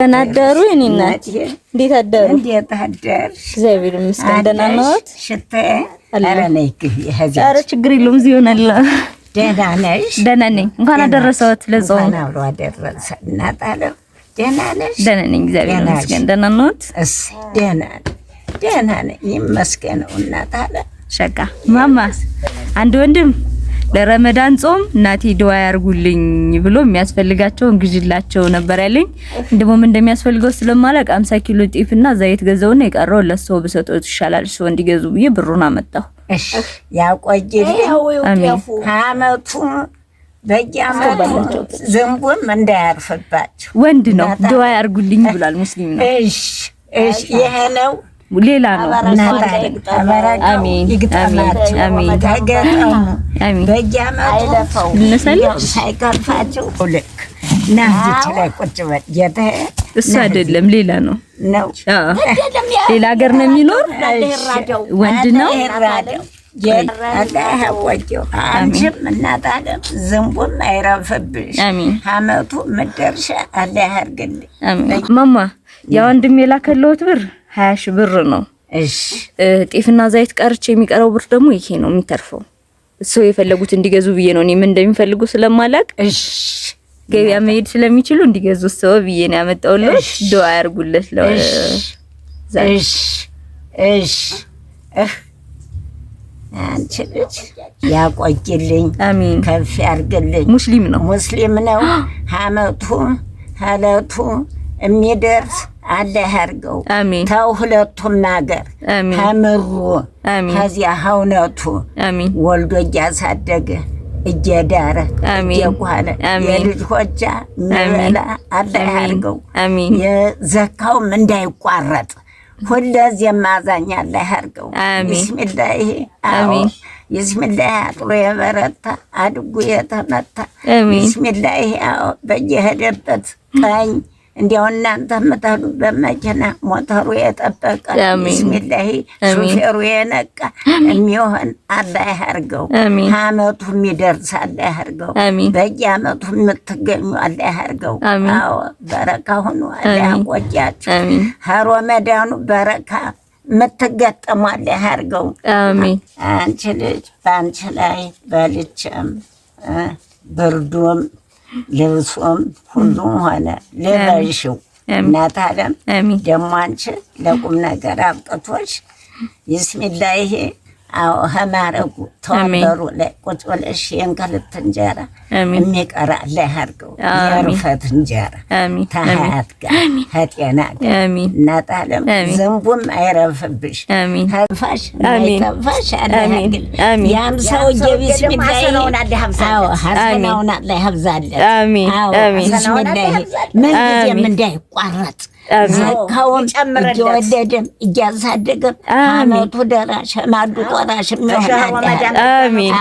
ተናደሩ እኔናት እንዴት አደሩ እንዴት አደር እግዚአብሔር ይመስገን ደህና ነዎት ሽታ አረ ነይክ ይሄዛ አረ ችግር የለውም እዚህ ሆነላ ደህና ነሽ ደህና ነኝ እንኳን አደረሰዎት ለጾም አብሮ አደረሰ እናታለ ደህና ነሽ ደህና ነኝ እግዚአብሔር ይመስገን ደህና ነዎት እስ ደህና ነኝ ይመስገን እናታለ ሸጋ ማማ አንድ ወንድም ለረመዳን ጾም እናቴ ዱዓ ያርጉልኝ ብሎ የሚያስፈልጋቸውን ግዥላቸው ነበር ያለኝ እንደውም እንደሚያስፈልገው ስለማላቅ 50 ኪሎ ጤፍና ዘይት ገዘውና የቀረው ለሰው በሰጠው ይሻላል ሰው እንዲገዙ ብዬ ብሩን አመጣሁ እሺ ያቆይልኝ አሜን አመቱ በየአመቱ ዝንቡም እንዳያርፍባቸው ወንድ ነው ዱዓ ያርጉልኝ ብሏል ሙስሊም ነው እሺ ይሄ ነው ሌላ ነው አሜን አሜን ታገራው አሜን በየአመቱ ሳይከፋቸው ልክ ናዝች ላይ ቁጭ በል ጌታ እሱ አይደለም ሌላ ነው ሌላ ሀገር ነው የሚኖር ወንድ ነው አላህ ያቆየው አንቺም እናት አለም ዝንቡም አይረፍብሽ አመቱ መደርሻ አላህ ያርግልኝ አሜን ማማ ያ ወንድም የላከለውት ብር 20 ሺህ ብር ነው እሺ ጤፍና ዘይት ቀርቼ የሚቀረው ብር ደግሞ ይሄ ነው የሚተርፈው ሰው የፈለጉት እንዲገዙ ብዬ ነው እኔም እንደሚፈልጉ ስለማላቅ እሺ ገበያ መሄድ ስለሚችሉ እንዲገዙ ሰው ብዬ ነው ያመጣውልሽ ዱዓ ያርጉልሽ እሺ አንቺ ልጅ ያቆይልኝ አሜን ከፍ ያርግልኝ ሙስሊም ነው አመቱ ሀለቱ የሚደርስ አላህ ያርገው አሜን ታው ሁለቱም ነገር ተምሩ ከዚያ ሀውነቱ ወልዶ እያሳደገ እየዳረ እየጓለ የልጅ ሆጃ ሚበላ አላህ ያርገው የዘካውም እንዳይቋረጥ ሁለዚህ ማዛኛ አላህ ያርገው ቢስሚላህ አሜን ቢስሚላህ አጥሮ የበረታ አድጉ የተመታ ቢስሚላህ በየሄደበት ቀኝ እንዲያው እናንተ መታሉ በመኪና ሞተሩ የጠበቀ ቢስሚላህ ሹፌሩ የነቃ የሚሆን አላህ ያርገው አመቱ የሚደርስ አላህ ያርገው በየአመቱ የምትገኙ አላህ ያርገው አዎ በረካ ሆኖ አላህ ያቆያችሁ ረመዳኑ በረካ የምትገጠሙ አላህ ያርገው አሜን አንቺ ልጅ በአንቺ ላይ በልቼም ብርዱም ልብሱም ሁሉም ሆነ ልበሽው እናት አለም ደግሞ አንቺ ለቁም ነገር አብቅቶሽ ቢስሚላህ አዎ ሀማረጉ ተወበሩ ላይ ቁጭ ብለሽ የእንክልት እንጀራ የሚቀራ አላህ ያርገው የርፈት እንጀራ ተሀያት ጋር ከጤና ጋር እናት አለም ዝንቡም አይረፍብሽ ሀፋሽ አይተፋሽ አላህ ያርግልኝ ያም ሰውዬ ቢስሚላህ ሀሰናውን አላህ ያብዛለት ቢስሚላህ ምንጊዜም እንዳይቋረጥ ዘካውን እየወደደም እያሳደገም አመቱ ደራሽ ማዱ ቆራሽ የሚሆን አሜን